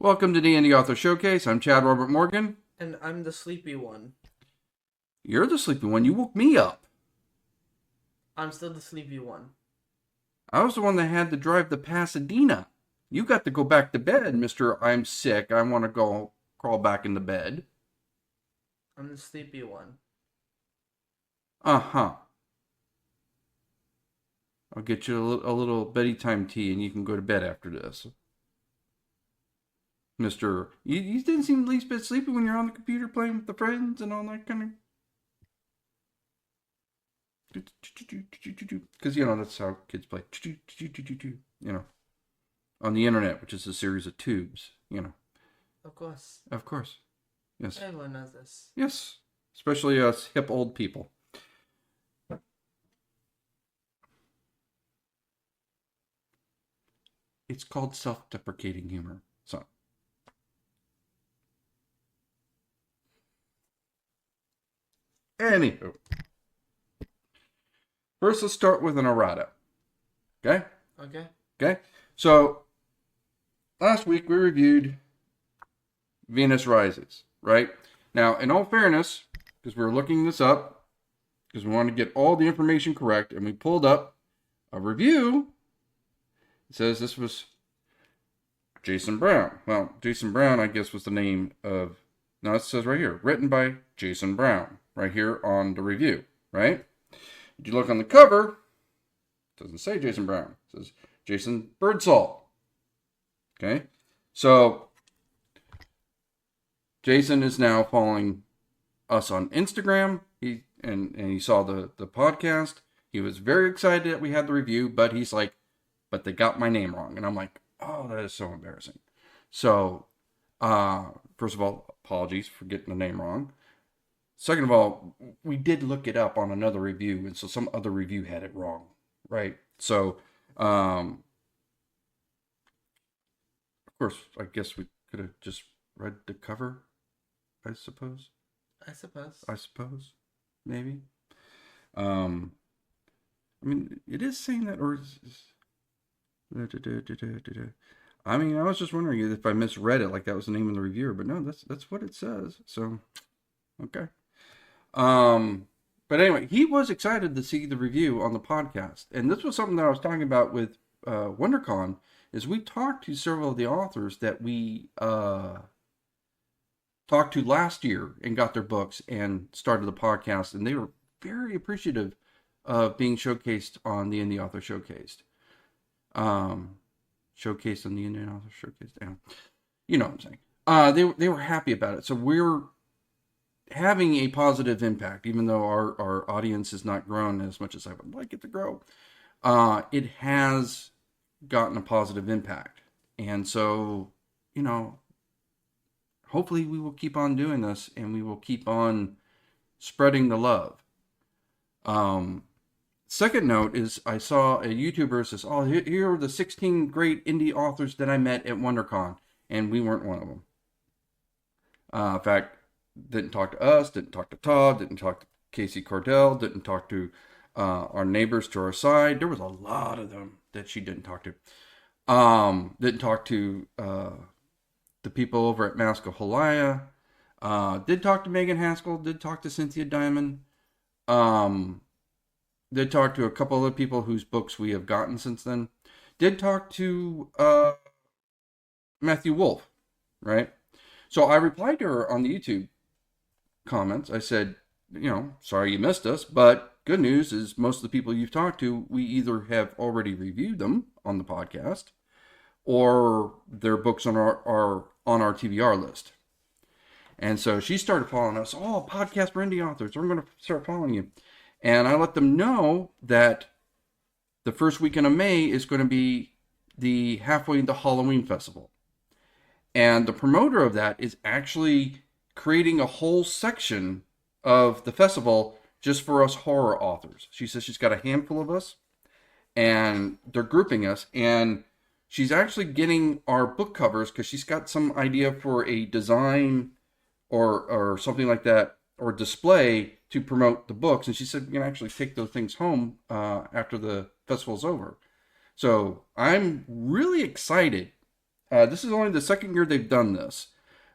Welcome to the Indie Author Showcase. I'm Chad Robert Morgan. And I'm the sleepy one. You're the sleepy one. You woke me up. I'm still the sleepy one. I was the one that had to drive to Pasadena. You got to go back to bed, Mr. I'm sick. I want to go crawl back into bed. I'm the sleepy one. Uh-huh. I'll get you a little bedtime tea and you can go to bed after this. Mr. You didn't seem the least bit sleepy when you're on the computer playing with the friends and all that kind of... Because, that's how kids play. On the internet, which is a series of tubes, Of course. Of course. Yes. Everyone knows this. Yes. Especially us hip old people. It's called self-deprecating humor. So. Anywho. First, let's start with an errata. Okay? Okay? So, last week we reviewed Venus Rises, right? Now, in all fairness, because we were looking this up, because we wanted to get all the information correct, and we pulled up a review. It says this was Jason Brown. Well, Jason Brown, I guess, was the name of... No, it says right here, written by Jason Brown, right here on the review, right? If you look on the cover, it doesn't say Jason Brown. It says Jason Birdsall. Okay? So, Jason is now following us on Instagram. He saw the podcast. He was very excited that we had the review, but he's like, but they got my name wrong. And I'm like, oh, that is so embarrassing. So, first of all, apologies for getting the name wrong. Second of all, we did look it up on another review, and so some other review had it wrong, right? So, of course, I guess we could have just read the cover, I suppose. Maybe. I mean, it is saying that, or I mean, I was just wondering if I misread it, like that was the name of the reviewer, but no, that's what it says. So, okay. But anyway, he was excited to see the review on the podcast. And this was something that I was talking about with WonderCon, is we talked to several of the authors that we talked to last year and got their books and started the podcast. And they were very appreciative of being showcased on the Indie Author Showcased. Showcased on the Indie Author Showcased. Yeah. You know what I'm saying. They were happy about it. So we're having a positive impact, even though our audience has not grown as much as I would like it to grow. It has gotten a positive impact. And so, hopefully we will keep on doing this and we will keep on spreading the love. Second note is I saw a YouTuber says, oh, here are the 16 great indie authors that I met at WonderCon. And we weren't one of them. In fact, didn't talk to us, didn't talk to Todd, didn't talk to Casey Cordell, didn't talk to our neighbors to our side. There was a lot of them that she didn't talk to. Didn't talk to the people over at Mask of Halaya. Did talk to Megan Haskell, did talk to Cynthia Diamond. Did talk to a couple of people whose books we have gotten since then. Did talk to Matthew Wolf, right? So I replied to her on the YouTube comments. I said, sorry you missed us, but good news is most of the people you've talked to, we either have already reviewed them on the podcast or their books on our TBR list. And so she started following us. Oh, podcast for indie authors. We're going to start following you. And I let them know that the first weekend of May is going to be the halfway into Halloween festival. And the promoter of that is actually creating a whole section of the festival just for us horror authors. She says she's got a handful of us, and they're grouping us, and she's actually getting our book covers because she's got some idea for a design or something like that, or display to promote the books. And she said we can actually take those things home after the festival's over. So I'm really excited This is only the second year they've done this,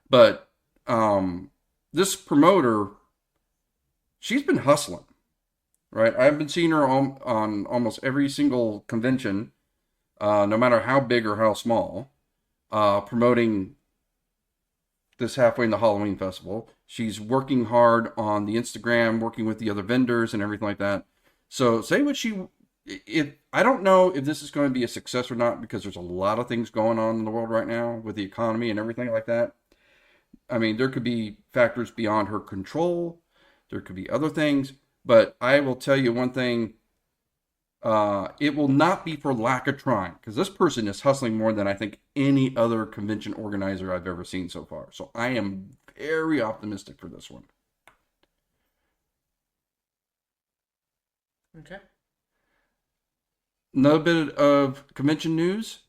but this promoter, she's been hustling, right? I've been seeing her on almost every single convention, no matter how big or how small, promoting this halfway in the Halloween festival. She's working hard on the Instagram, working with the other vendors and everything like that. So say what she, if I don't know if this is going to be a success or not, because there's a lot of things going on in the world right now with the economy and everything like that. I mean, there could be factors beyond her control. There could be other things, but I will tell you one thing. It will not be for lack of trying, because this person is hustling more than I think any other convention organizer I've ever seen so far. So I am very optimistic for this one. Okay. Another bit of convention news.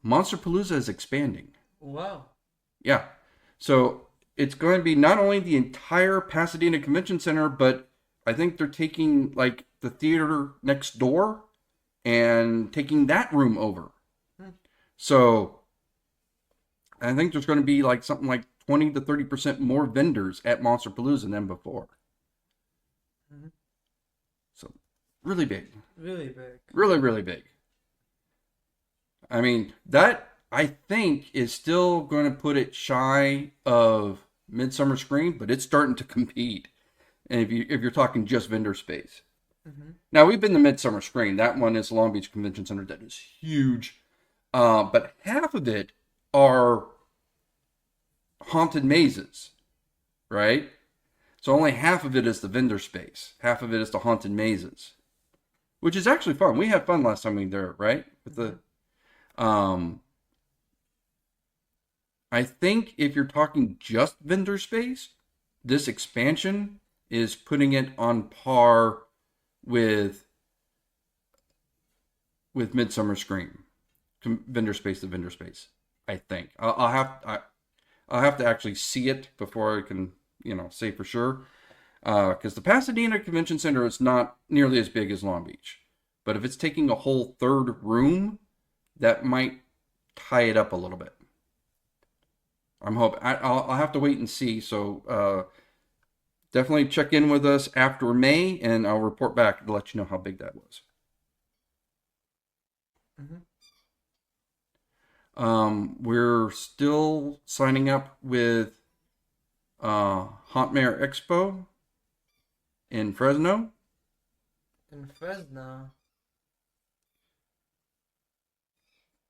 Monsterpalooza is expanding. Wow. Yeah. So it's going to be not only the entire Pasadena Convention Center, but I think they're taking like the theater next door and taking that room over. So I think there's going to be like something like 20 to 30% more vendors at Monsterpalooza than before. So really big. Really big. Really, really big. I mean, that I think is still going to put it shy of Midsummer Scream, but it's starting to compete. And if you're talking just vendor space. Now, we've been to Midsummer Scream. That one is Long Beach Convention Center. That is huge. But half of it are haunted mazes, right? So only half of it is the vendor space. Half of it is the haunted mazes, which is actually fun. We had fun last time we were there, right? With the, I think if you're talking just vendor space, this expansion is putting it on par with Midsummer Scream, vendor space to vendor space. I think I'll have to actually see it before I can say for sure. Because the Pasadena Convention Center is not nearly as big as Long Beach, but if it's taking a whole third room, that might tie it up a little bit. I'm hoping I'll have to wait and see. So definitely check in with us after May, and I'll report back to let you know how big that was. We're still signing up with Hauntmare Expo in Fresno. In Fresno.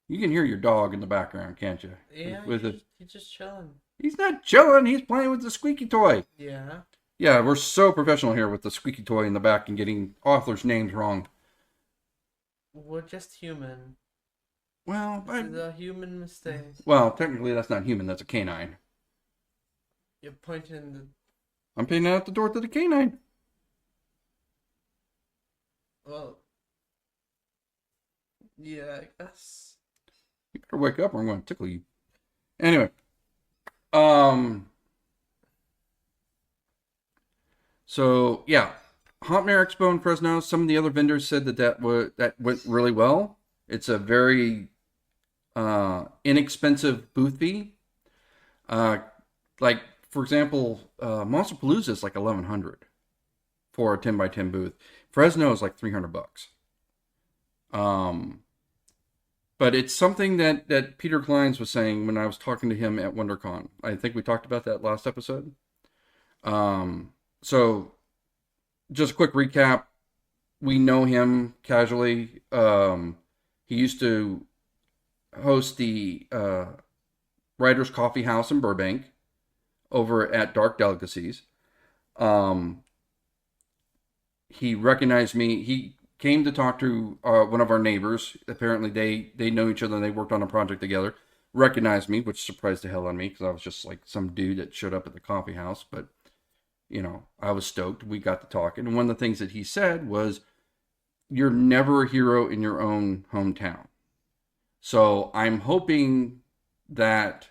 You can hear your dog in the background, can't you? Yeah, he's just chilling. He's not chilling. He's playing with the squeaky toy. Yeah. Yeah, we're so professional here with the squeaky toy in the back and getting authors' names wrong. We're just human. Well, It's a human mistake. Well, technically that's not human. That's a canine. You're pointing the... I'm pointing out the door to the canine. Well... Yeah, I guess. You better wake up or I'm going to tickle you. Anyway. So, yeah. Hauntmare Expo in Fresno. Some of the other vendors said that went really well. It's a very inexpensive booth fee. Like, for example, Monsterpalooza is like $1,100 for a 10x10 booth. Fresno is like $300. But it's something that Peter Kleins was saying when I was talking to him at WonderCon. I think we talked about that last episode. So, just a quick recap. We know him casually. He used to host the Writers Coffee House in Burbank over at Dark Delicacies. He recognized me. He came to talk to one of our neighbors. Apparently, they know each other and they worked on a project together. Recognized me, which surprised the hell out of me because I was just like some dude that showed up at the coffee house. But, I was stoked. We got to talking. And one of the things that he said was, you're never a hero in your own hometown. So I'm hoping that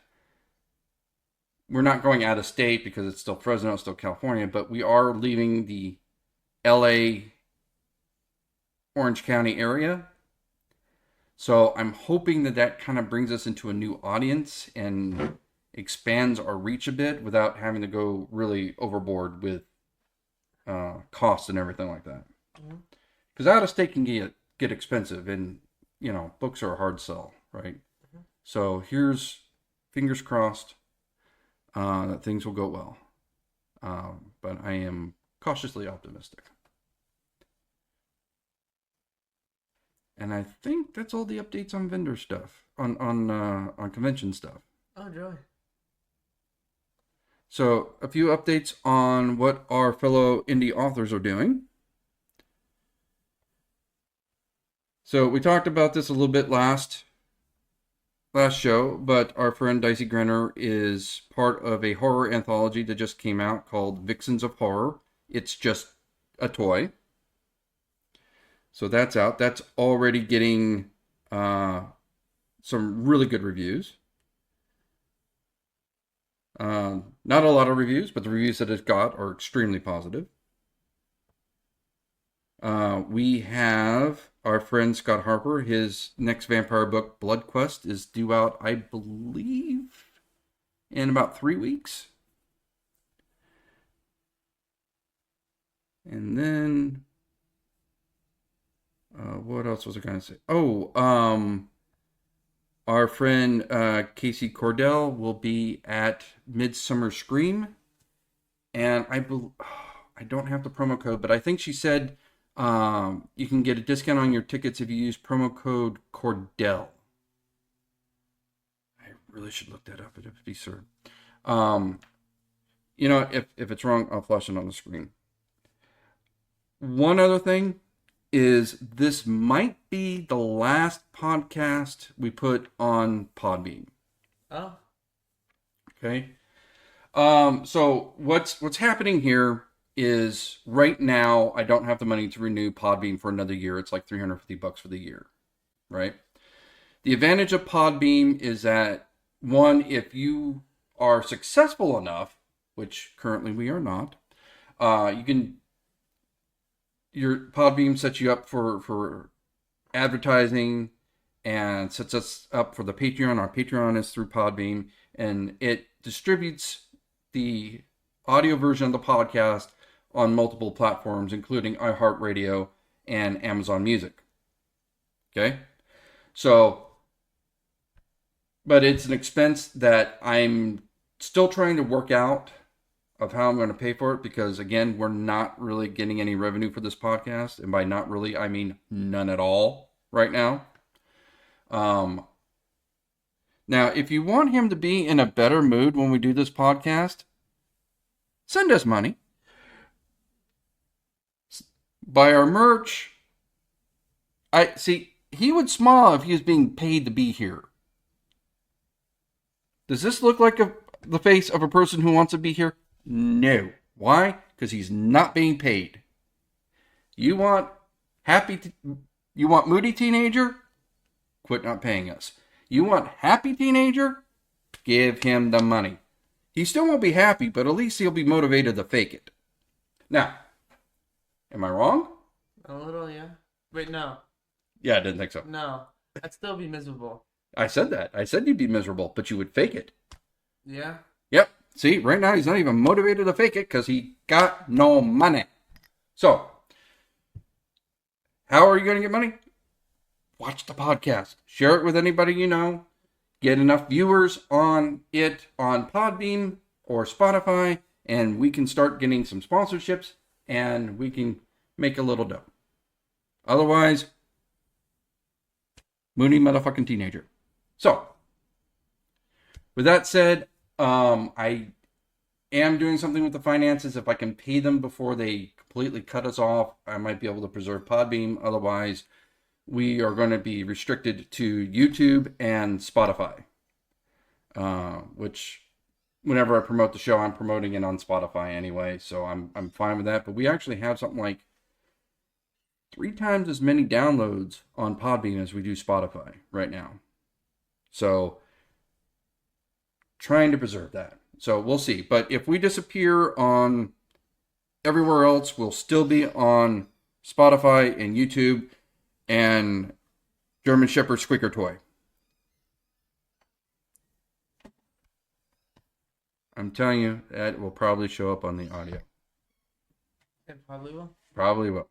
we're not going out of state because it's still Fresno, it's still California, but we are leaving the LA Orange County area. So I'm hoping that that kind of brings us into a new audience and expands our reach a bit without having to go really overboard with costs and everything like that. Mhm. Because out of state can get expensive, and books are a hard sell, right? Mhm. So here's fingers crossed that things will go well. But I am cautiously optimistic. And I think that's all the updates on vendor stuff, on convention stuff. Oh, joy. So a few updates on what our fellow indie authors are doing. So we talked about this a little bit last show, but our friend Dicey Grenner is part of a horror anthology that just came out called Vixens of Horror. It's just a toy. So that's out. That's already getting some really good reviews. Not a lot of reviews, but the reviews that it's got are extremely positive. We have our friend Scott Harper. His next vampire book, Blood Quest, is due out, I believe, in about 3 weeks. And then, what else was I going to say? Oh, our friend Casey Cordell will be at Midsummer Scream, and I don't have the promo code, but I think she said you can get a discount on your tickets if you use promo code Cordell. I really should look that up to be certain. If it's wrong, I'll flash it on the screen. One other thing is this might be the last podcast we put on Podbean. Oh. Okay. So what's happening here is right now I don't have the money to renew Podbean for another year. It's like $350 for the year, right? The advantage of Podbean is that, one, if you are successful enough, which currently we are not, your Podbean sets you up for advertising and sets us up for the Patreon. Our Patreon is through Podbean, and it distributes the audio version of the podcast on multiple platforms, including iHeartRadio and Amazon Music. Okay? So, but it's an expense that I'm still trying to work out of how I'm going to pay for it, because again, we're not really getting any revenue for this podcast, and by not really, I mean none at all right now. Now, if you want him to be in a better mood when we do this podcast, send us money. Buy our merch. He would smile if he was being paid to be here. Does this look like the face of a person who wants to be here? No. Why? Because he's not being paid. You want moody teenager? Quit not paying us. You want happy teenager? Give him the money. He still won't be happy, but at least he'll be motivated to fake it. Now, am I wrong? A little, yeah. Wait, no. Yeah, I didn't think so. No. I'd still be miserable. I said that. I said you'd be miserable, but you would fake it. Yeah? Yep. See, right now he's not even motivated to fake it because he got no money. So, how are you going to get money? Watch the podcast. Share it with anybody you know. Get enough viewers on it on Podbean or Spotify, and we can start getting some sponsorships, and we can make a little dough. Otherwise, moody motherfucking teenager. So, with that said, I am doing something with the finances. If I can pay them before they completely cut us off, I might be able to preserve Podbean. Otherwise, we are going to be restricted to YouTube and Spotify, which whenever I promote the show, I'm promoting it on Spotify anyway, so I'm fine with that. But we actually have something like 3 times as many downloads on Podbean as we do Spotify right now. So, trying to preserve that. So, we'll see. But if we disappear on everywhere else, we'll still be on Spotify and YouTube. And German Shepherd squeaker toy. I'm telling you, that will probably show up on the audio. It probably will. Probably will.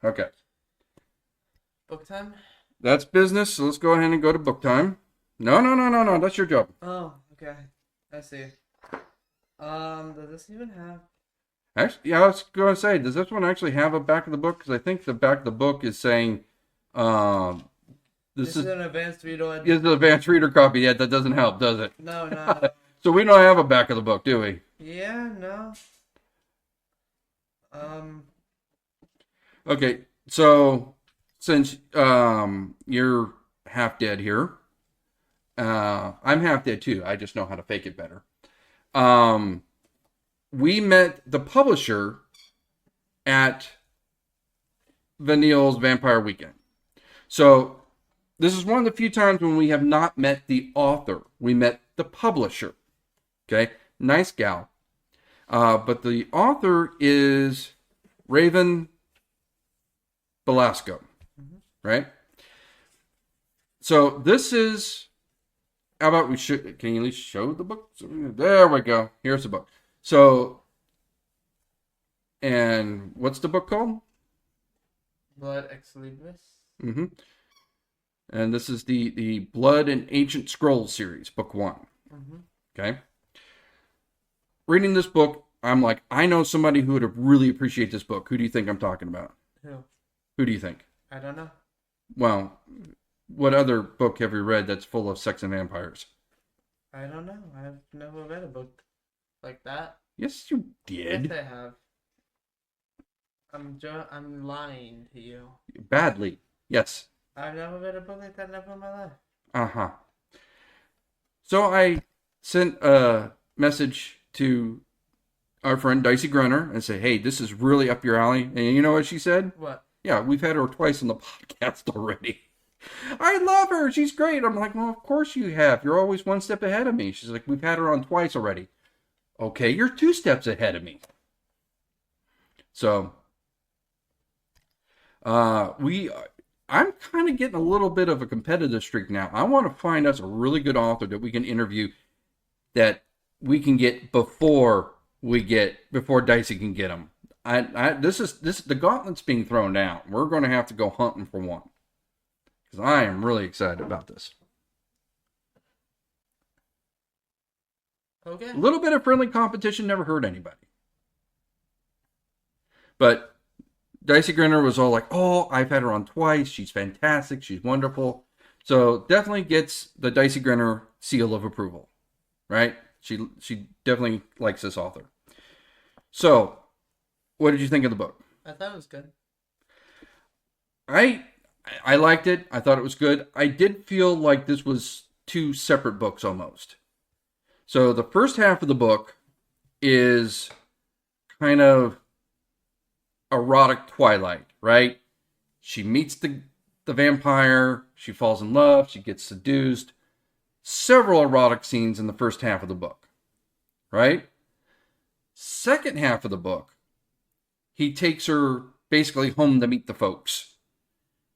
Okay. Book time? That's business, so let's go ahead and go to book time. No. That's your job. Oh, okay. I see. Does this even have... Actually, yeah, I was going to say, does this one actually have a back of the book? Because I think the back of the book is saying, This is an advanced reader. Is the advanced reader copy. Yeah, that doesn't help, does it? No. So we don't have a back of the book, do we? Yeah, no. Okay, so since you're half dead here, I'm half dead too. I just know how to fake it better. We met the publisher at Vanille's Vampire Weekend. So this is one of the few times when we have not met the author. We met the publisher. Okay, nice gal. But the author is Raven Belasco, right? So this is, how about we should, can you at least show the book? There we go. Here's the book. So, and what's the book called? Blood Ex Libris. Mm-hmm. And this is the Blood and Ancient Scrolls series, book 1. Mm-hmm. Okay. Reading this book, I'm like, I know somebody who would really appreciate this book. Who do you think I'm talking about? Who? Who do you think? I don't know. Well, what other book have you read that's full of sex and vampires? I don't know. I've never read a book like that. Yes, you did. Yes, I have. I'm lying to you. Badly. Yes. I've never read a book like that never in my life. Uh-huh. So I sent a message to our friend Dicey Grunner and say, hey, this is really up your alley. And you know what she said? What? Yeah, we've had her twice on the podcast already. I love her. She's great. I'm like, well, of course you have. You're always one step ahead of me. She's like, we've had her on twice already. Okay, you're 2 steps ahead of me. So, I'm kind of getting a little bit of a competitive streak now. I want to find us a really good author that we can interview, that we can get before Dicey can get them. The gauntlet's being thrown down. We're going to have to go hunting for one, because I am really excited about this. Okay. A little bit of friendly competition never hurt anybody. But Dicey Grinner was all like, oh, I've had her on twice. She's fantastic. She's wonderful. So definitely gets the Dicey Grinner seal of approval, right? She definitely likes this author. So, what did you think of the book? I thought it was good. I liked it. I thought it was good. I did feel like this was 2 separate books almost. So the first half of the book is kind of erotic Twilight, right? She meets the vampire. She falls in love. She gets seduced. Several erotic scenes in the first half of the book, right? Second half of the book, he takes her basically home to meet the folks.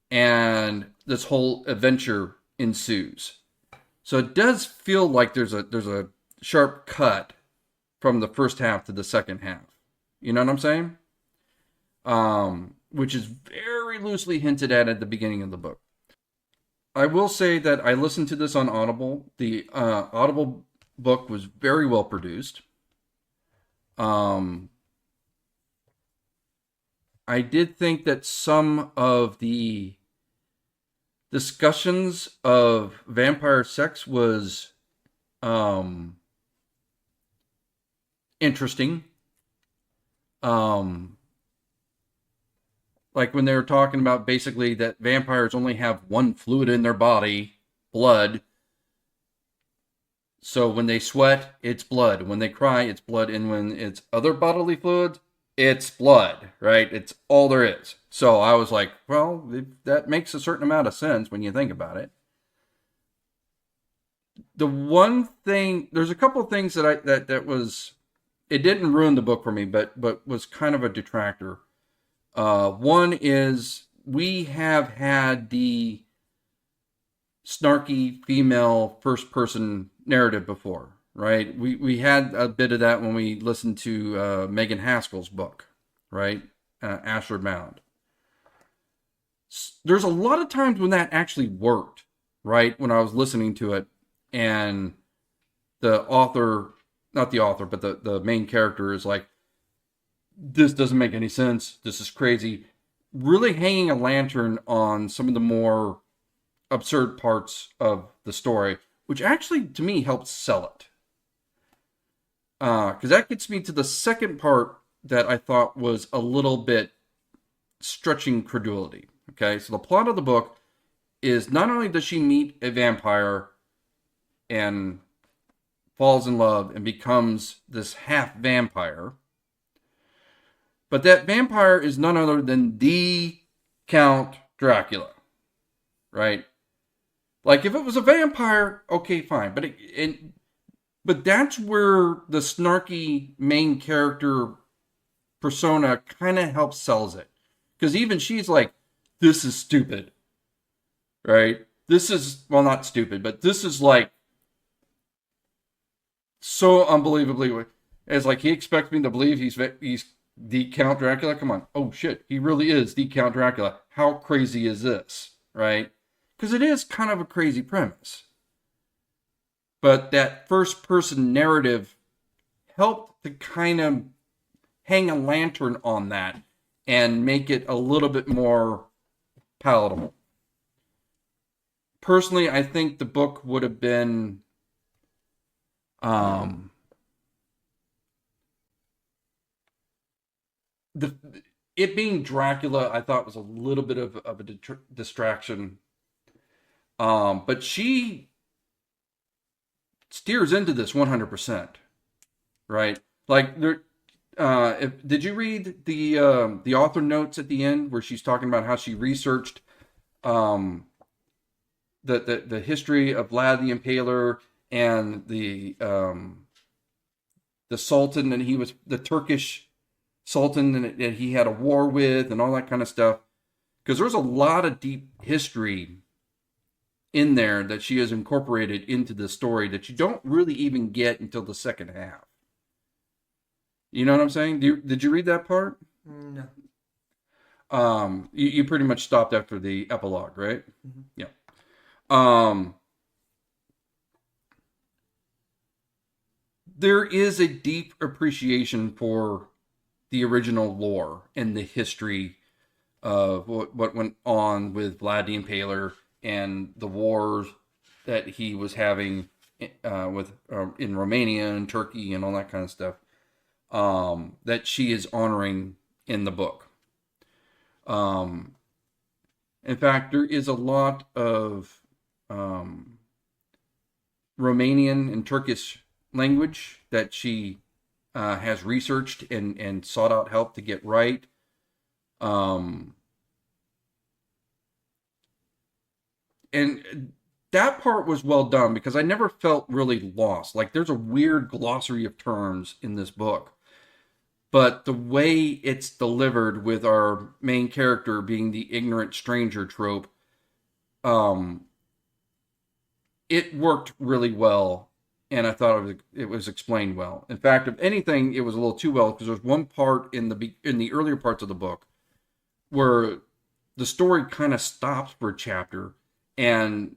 And this whole adventure ensues. So it does feel like there's a sharp cut from the first half to the second half. You know what I'm saying? Which is very loosely hinted at the beginning of the book. I will say that I listened to this on Audible. The Audible book was very well produced. I did think that some of the discussions of vampire sex was interesting. Like when they were talking about basically that vampires only have one fluid in their body, blood. So when they sweat, it's blood. When they cry, it's blood. And when it's other bodily fluids, it's blood, right? It's all there is. So I was like, well, that makes a certain amount of sense when you think about it. The one thing, there's a couple of things that was, it didn't ruin the book for me, but was kind of a detractor. One is we have had the snarky female first person narrative before, right? We had a bit of that when we listened to Megan Haskell's book, right? Ashford Bound. There's a lot of times when that actually worked, right? When I was listening to it, and the author, not the author, but the main character is like, this doesn't make any sense. This is crazy. Really hanging a lantern on some of the more absurd parts of the story, which actually, to me, helps sell it. Because that gets me to the second part that I thought was a little bit stretching credulity. Okay, so the plot of the book is not only does she meet a vampire and falls in love and becomes this half vampire, but that vampire is none other than the Count Dracula, right? Like, if it was a vampire, okay, fine. But that's where the snarky main character persona kind of helps sells it. Because even she's like, this is stupid, right? This is, well, not stupid, but this is like so unbelievably. It's like he expects me to believe he's the Count Dracula. Come on. Oh, shit. He really is the Count Dracula. How crazy is this, right? Because it is kind of a crazy premise. But that first person narrative helped to kind of hang a lantern on that and make it a little bit more palatable. Personally, I think the book would have been it being Dracula, I thought was a little bit of a distraction. But she steers into this 100%, right? Like, did you read the author notes at the end where she's talking about how she researched the history of Vlad the Impaler and the Sultan, and he was the Turkish Sultan that he had a war with and all that kind of stuff? Because there's a lot of deep history in there that she has incorporated into the story that you don't really even get until the second half. You know what I'm saying? Did you read that part? No. You pretty much stopped after the epilogue, right? Mm-hmm. Yeah. There is a deep appreciation for the original lore and the history of what went on with Vlad the Impaler and the wars that he was having with in Romania and Turkey and all that kind of stuff, that she is honoring in the book. In fact, there is a lot of Romanian and Turkish language that she has researched and sought out help to get right. And that part was well done because I never felt really lost. Like, there's a weird glossary of terms in this book, but the way it's delivered with our main character being the ignorant stranger trope, it worked really well, and I thought it was explained well. In fact, if anything, it was a little too well, because there's one part in the earlier parts of the book where the story kind of stops for a chapter, and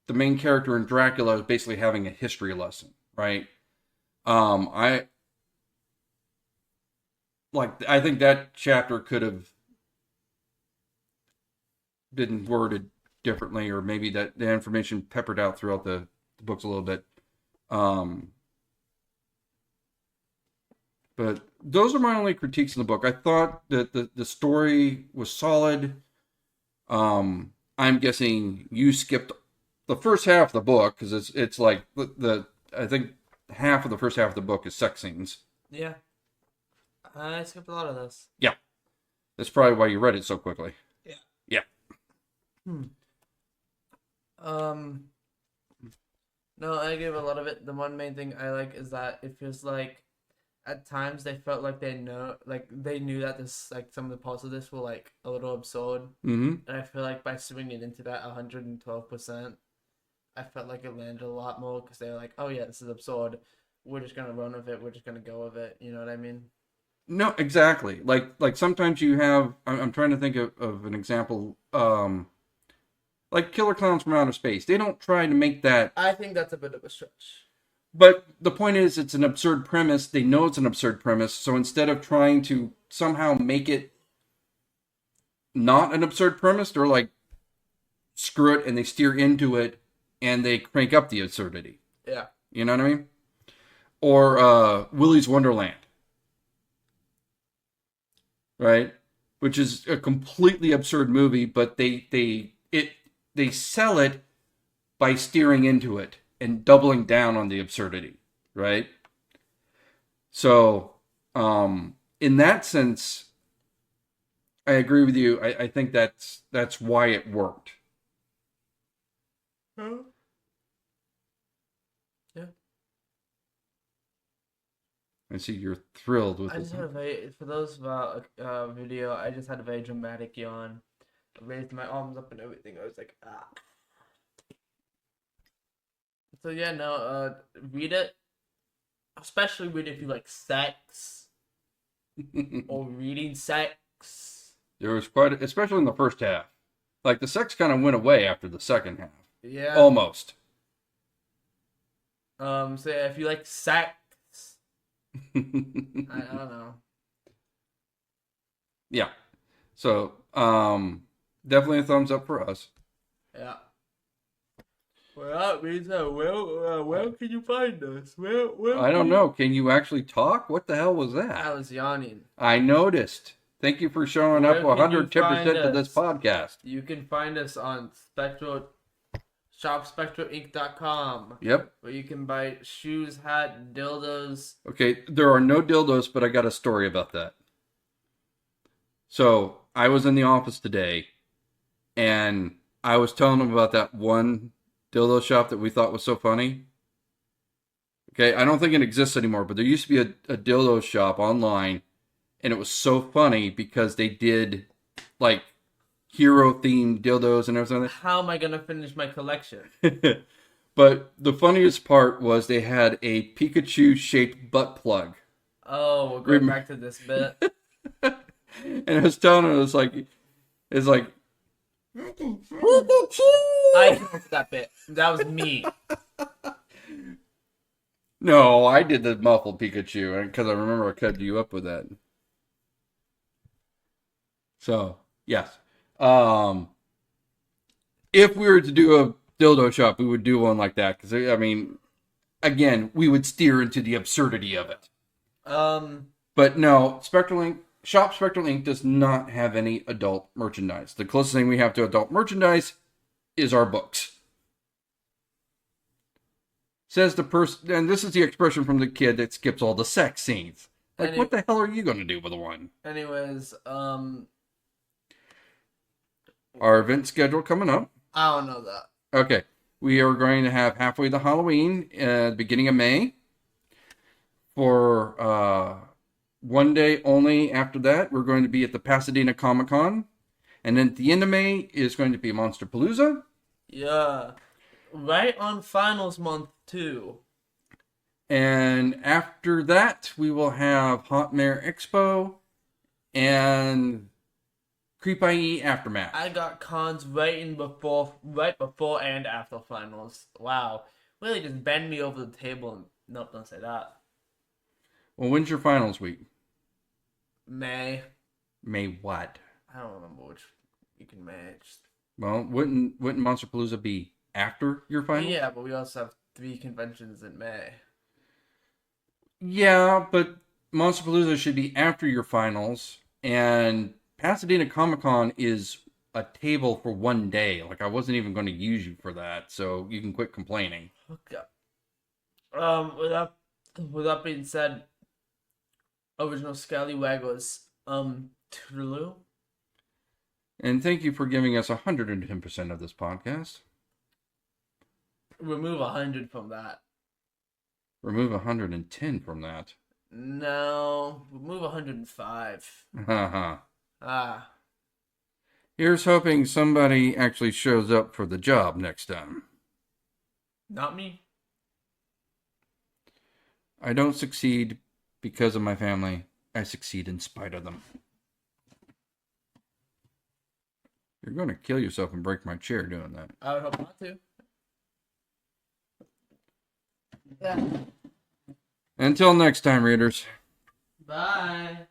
the main character in Dracula is basically having a history lesson, right? I think that chapter could have been worded differently, or maybe that the information peppered out throughout the books a little bit. But those are my only critiques in the book. I thought that the story was solid. I'm guessing you skipped the first half of the book because it's like I think half of the first half of the book is sex scenes. Yeah. I skipped a lot of this. Yeah. That's probably why you read it so quickly. Yeah. Yeah. No, I give a lot of it. The one main thing I like is that it feels like at times they felt like they knew that this like some of the parts of this were like a little absurd, Mm-hmm. and I feel like by swinging into that 112%, I felt like it landed a lot more because they were like, oh yeah, this is absurd. We're just gonna run with it. We're just gonna go with it. You know what I mean? No, exactly. Like sometimes you have. I'm trying to think of an example. Like Killer Clowns from Outer Space. They don't try to make that. I think that's a bit of a stretch. But the point is, it's an absurd premise. They know it's an absurd premise. So instead of trying to somehow make it not an absurd premise, they're like, screw it, and they steer into it, and they crank up the absurdity. Yeah. You know what I mean? Or Willy's Wonderland, right? Which is a completely absurd movie, but they sell it by steering into it and doubling down on the absurdity, right? So, in that sense, I agree with you. I think that's why it worked. Huh? Yeah. I see you're thrilled with I just this. had a very for those about video. I just had a very dramatic yawn. I raised my arms up and everything. I was like, ah. So yeah, no. Read it, especially read it if you like sex or reading sex. There was quite, especially in the first half. Like the sex kind of went away after the second half, Yeah. almost. So yeah, if you like sex, I don't know. Yeah. So, definitely a thumbs up for us. Yeah. Well, that means where can you find us? Where I don't know. Can you actually talk? What the hell was I that? was yawning. I noticed. Thank you for showing up Where can you 110% find to this us? podcast. You can find us on shopspectralinc.com, Yep. where you can buy shoes, hat, dildos. Okay, there are no dildos, but I got a story about that. So, I was in the office today, and I was telling them about that one dildo shop that we thought was so funny. Okay, I don't think it exists anymore, but there used to be a dildo shop online, and it was so funny because they did like hero themed dildos and everything. How am I gonna finish my collection? But the funniest part was they had a Pikachu shaped butt plug. Oh, we're going back to this bit. And I was telling her, it's like, I came up with that bit. That was me. no, I did the muffled Pikachu because I remember I cut you up with that. So, yes. If we were to do a dildo shop, we would do one like that. Because, I mean, again, we would steer into the absurdity of it. But no, Shop Spectral Inc. does not have any adult merchandise. The closest thing we have to adult merchandise is our books. Says the person, and this is the expression from the kid that skips all the sex scenes. Like, what the hell are you going to do with one? Anyways, Our event schedule coming up. I don't know that. Okay. We are going to have Halfway to Halloween at the beginning of May. For one day only after that, we're going to be at the Pasadena Comic Con. And then at the end of May is going to be Monsterpalooza. Yeah. Right on finals month, too. And after that, we will have Hot Mare Expo and Creep IE Aftermath. I got cons right before and after finals. Wow. Really just bend me over the table and... Nope, don't say that. Well, when's your finals week? May. May what? I don't remember which week in May. Well, wouldn't Monsterpalooza be after your finals? Yeah, but we also have 3 conventions in May. Yeah, but Monsterpalooza should be after your finals, and Pasadena Comic-Con is a table for one day. Like, I wasn't even going to use you for that, so you can quit complaining. Okay. With that being said, original Scallywaggles, toodaloo. And thank you for giving us 110% of this podcast. Remove 100 from that. Remove 110 from that. No, we'll move 105. Haha. Ah, Here's hoping somebody actually shows up for the job next time. not me. I don't succeed because of my family. I succeed in spite of them. You're going to kill yourself and break my chair doing that. I would hope not to. Yeah. Until next time, readers. Bye.